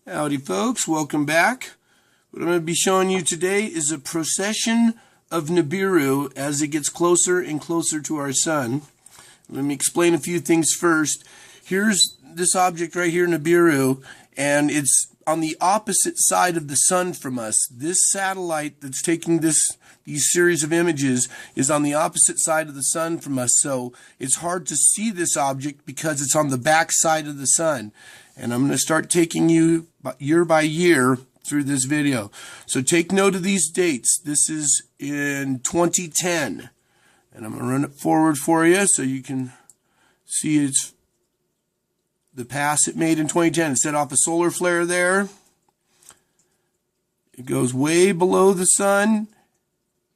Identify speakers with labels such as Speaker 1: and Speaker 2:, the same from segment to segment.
Speaker 1: Howdy folks, welcome back. What I'm going to be showing you today is a procession of Nibiru as it gets closer and closer to our sun. Let me explain a few things first. Here's this object right here, Nibiru, and it's on the opposite side of the sun from us. This satellite that's taking these series of images is on the opposite side of the sun from us, so it's hard to see this object because it's on the back side of the sun. And I'm going to start taking you year by year through this video. So take note of these dates. This is in 2010. And I'm going to run it forward for you so you can see it's the pass it made in 2010. It set off a solar flare there. It goes way below the sun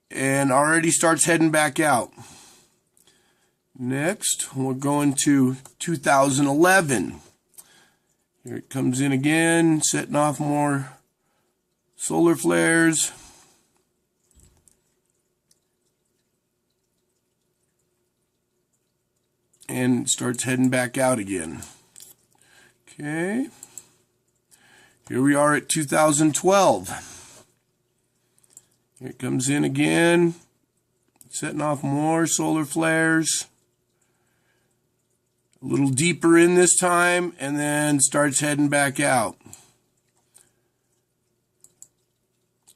Speaker 1: and already starts heading back out. Next, we're going to 2011. Here it comes in again, setting off more solar flares. And starts heading back out again. Okay. Here we are at 2012. Here it comes in again, setting off more solar flares. A little deeper in this time, and then starts heading back out.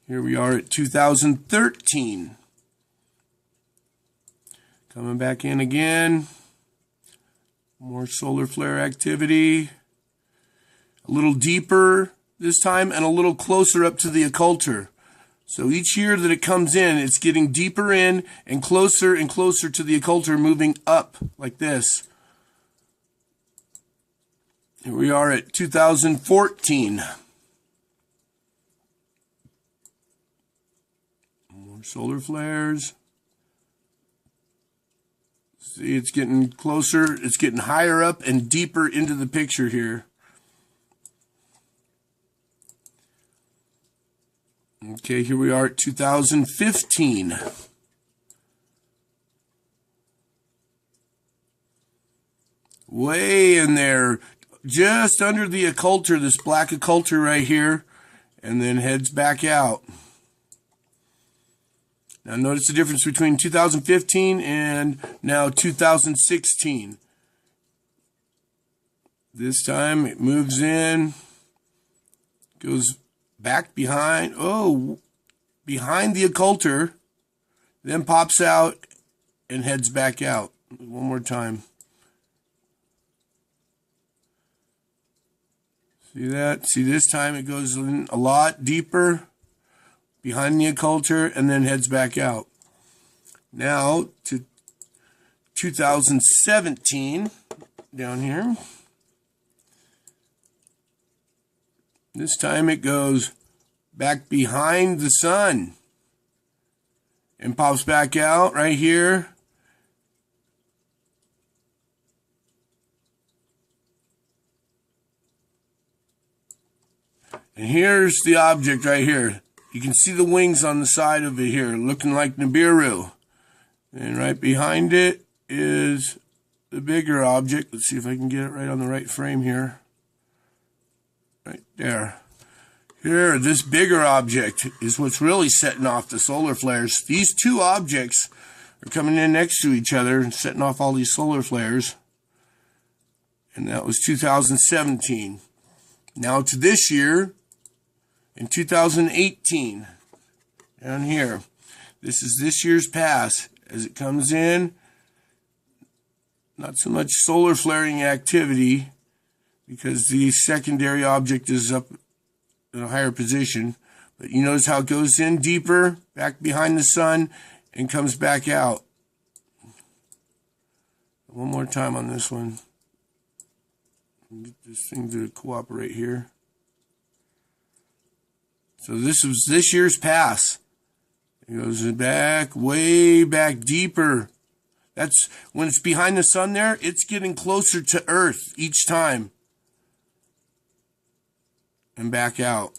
Speaker 1: Here we are at 2013. Coming back in again. More solar flare activity. A little deeper this time and a little closer up to the occulter. So each year that it comes in, it's getting deeper in and closer to the occulter, moving up like this. Here we are at 2014. More solar flares. See, it's getting closer. It's getting higher up and deeper into the picture here. Okay, here we are at 2015. Way in there. Just under the occulter, this black occulter right here, and then heads back out. Now notice the difference between 2015 and now 2016. This time it moves in, goes back behind, behind the occulter, then pops out and heads back out. One more time. See that? See, this time it goes in a lot deeper behind the occulter and then heads back out. Now to 2017 down here. This time it goes back behind the sun and pops back out right here. And here's the object right here. You can see the wings on the side of it here, looking like Nibiru. And right behind it is the bigger object. Let's see if I can get it right on the right frame here. Right there. Here, this bigger object is what's really setting off the solar flares. These two objects are coming in next to each other and setting off all these solar flares. And that was 2017. Now to this year, in 2018, down here, this is this year's pass. As it comes in, not so much solar flaring activity because the secondary object is up in a higher position. But you notice how it goes in deeper, back behind the sun, and comes back out. One more time on this one. Get this thing to cooperate here. So this was this year's pass. It goes back, way back deeper. That's when it's behind the sun there, it's getting closer to Earth each time. And back out.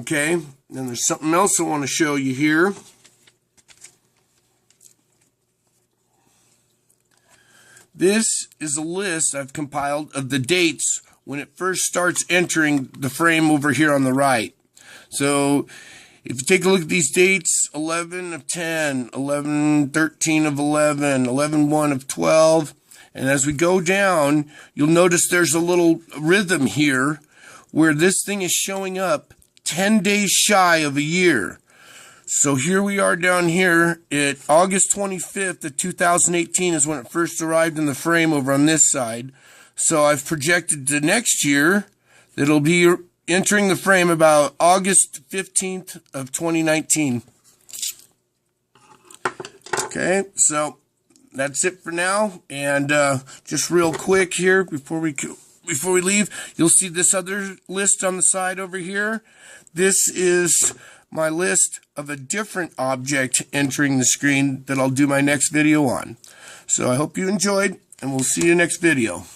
Speaker 1: Okay, then there's something else I want to show you here. This is a list I've compiled of the dates when it first starts entering the frame over here on the right. So if you take a look at these dates, 11 of 10, 11/13 of 11, 11/1 of 12, and as we go down, you'll notice there's a little rhythm here where this thing is showing up 10 days shy of a year. So here we are down here at August 25th of 2018 is when it first arrived in the frame over on this side. So I've projected to next year that it'll be entering the frame about August 15th of 2019. Okay, so that's it for now. And just real quick here before we leave, you'll see this other list on the side over here. This is my list of a different object entering the screen that I'll do my next video on. So I hope you enjoyed, and we'll see you next video.